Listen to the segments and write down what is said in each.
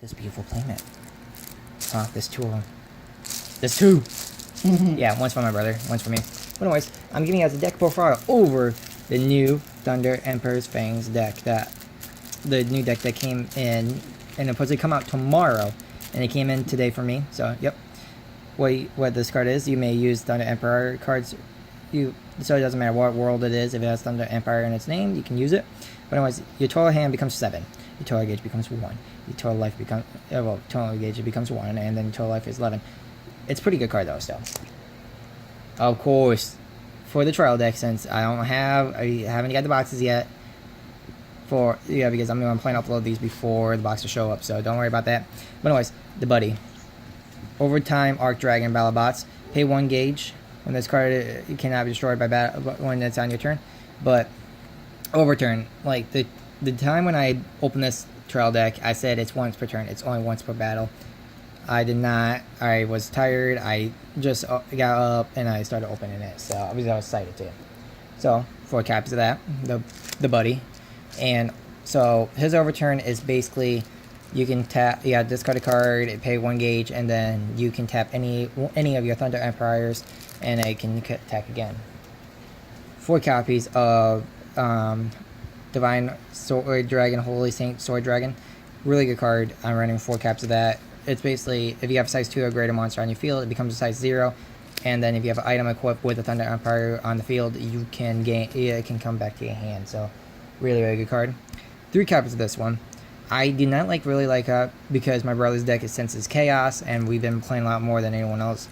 This beautiful playmat. There's two of them. There's two! Yeah, one's for my brother, one's for me. But anyways, I'm giving you guys a deck profile over the new Thunder Emperor's Fangs deck. The new deck that came in, and it's supposed to come out tomorrow. And it came in today for me, so yep. What this card is, you may use Thunder Emperor cards. So it doesn't matter what world it is, if it has Thunder Empire in its name, you can use it. But anyways, your total hand becomes 7. Your total gauge becomes 1. Your total life becomes, total gauge it becomes 1, and then your total life is 11. It's a pretty good card though, still. Of course, for the trial deck, since I haven't got the boxes yet. Because I'm going to plan to upload these before the boxes show up, so don't worry about that. But anyways, the Buddy. Overtime Arc Dragon Battle Bots. Pay 1 gauge. When this card it cannot be destroyed by battle when it's on your turn. But overturn, like the time when I opened this trial deck, I said it's once per turn. It's only once per battle. I did not. I was tired. I just got up and I started opening it. So I was excited too. So 4 copies of that. The Buddy. And so his overturn is basically you can tap, discard a card, pay 1 gauge, and then you can tap any of your Thunder Empires, and it can attack again. 4 copies of Divine Sword Dragon, Holy Saint Sword Dragon. Really good card. I'm running 4 copies of that. It's basically, if you have a size 2 or greater monster on your field, it becomes a size 0. And then if you have an item equipped with a Thunder Empire on the field, you can it can come back to your hand. So really, really good card. 3 copies of this one. I do not really like because my brother's deck is senses chaos, and we've been playing a lot more than anyone else.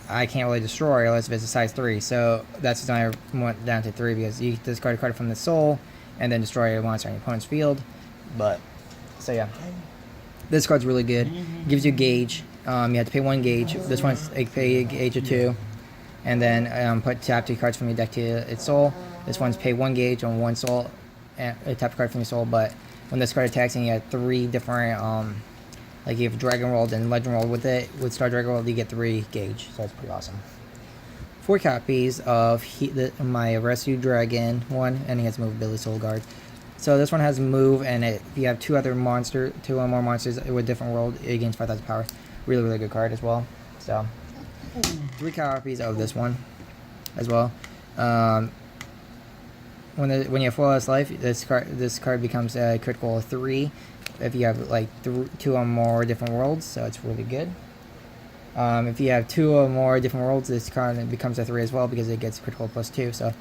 I can't really destroy unless if it's a size 3, so that's why I went down to 3, because you discard a card from the soul and then destroy a monster on your opponent's field. But so yeah, this card's really good. Gives you a gauge. You have to pay 1 gauge. This one's pay a gauge of 2, and then tap 2 cards from your deck to its soul. This one's pay 1 gauge on 1 soul, and tap a card from your soul. But when this card attacks, and you have 3 different, like you have Dragon World and Legend World with it. With Star Dragon World, you get 3 gauge, so that's pretty awesome. 4 copies of my Rescue Dragon one, and he has Movability Soul Guard. So this one has move, and if you have 2 or more monsters with different world, it gains 5,000 power. Really, really good card as well. So 3 copies of this one as well. When you have 4 less life, this card becomes a critical 3 if you have like 2 or more different worlds, so it's really good. If you have 2 or more different worlds, this card becomes a 3 as well, because it gets critical +2, so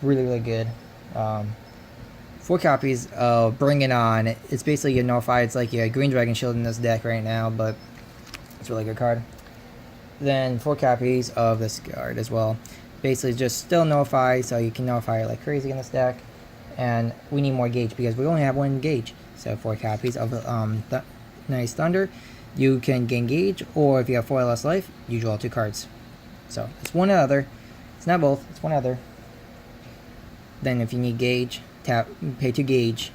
really, really good. 4 copies of Bring It On. It's basically a nullify. It's like a Green Dragon Shield in this deck right now, but it's a really good card. Then 4 copies of this card as well. Basically just still nullify, so you can nullify it like crazy in this deck. And we need more gauge because we only have 1 gauge. So 4 copies of Nice Thunder. You can gain gauge, or if you have 4 less life, you draw 2 cards. So it's one or other. It's not both, it's one or other. Then if you need gauge, pay 2 gauge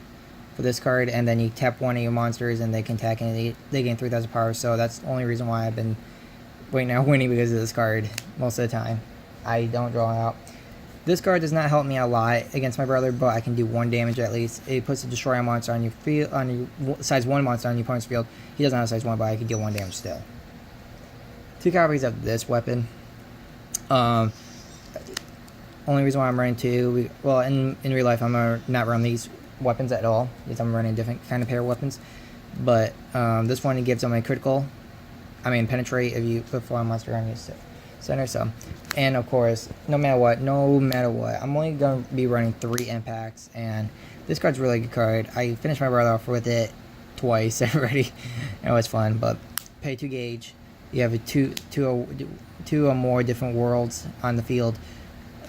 for this card, and then you tap 1 of your monsters and they can attack, and they gain 3,000 power. So that's the only reason why I've been winning, because of this card most of the time. I don't draw out. This card does not help me a lot against my brother, but I can do 1 damage at least. It puts a destroy a monster on your field, on your size 1 monster on your opponent's field. He doesn't have size 1, but I can deal 1 damage still. 2 copies of this weapon. Only reason why I'm running 2, well, in real life I'm not run these weapons at all, because I'm running a different kind of pair of weapons. But this one gives them a critical, penetrate if you put 4 monster on your center. So, and of course, no matter what, I'm only going to be running 3 impacts, and this card's a really good card. I finished my brother off with it twice already, and it was fun. But pay 2 gauge. You have two or more different worlds on the field.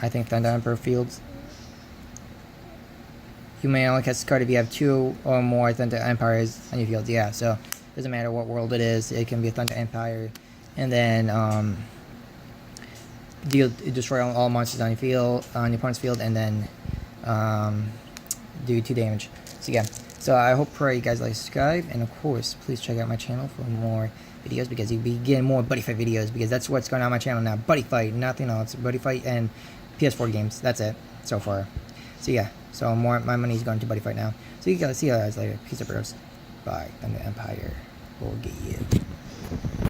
I think Thunder Emperor fields. You may only cast this card if you have 2 or more Thunder Empires on your field. Yeah, so it doesn't matter what world it is. It can be a Thunder Empire, and then destroy all monsters on your opponent's field, and then do 2 damage. So yeah, so I hope you guys like, subscribe, and of course please check out my channel for more videos, because you'll be getting more Buddyfight videos, because that's what's going on my channel now. Buddyfight, nothing else. Buddyfight and PS4 games. That's it so far. So yeah, so my money's going to Buddyfight now. So you guys see you guys later. Peace out, bros. Goodbye. Thunder Empire will get you.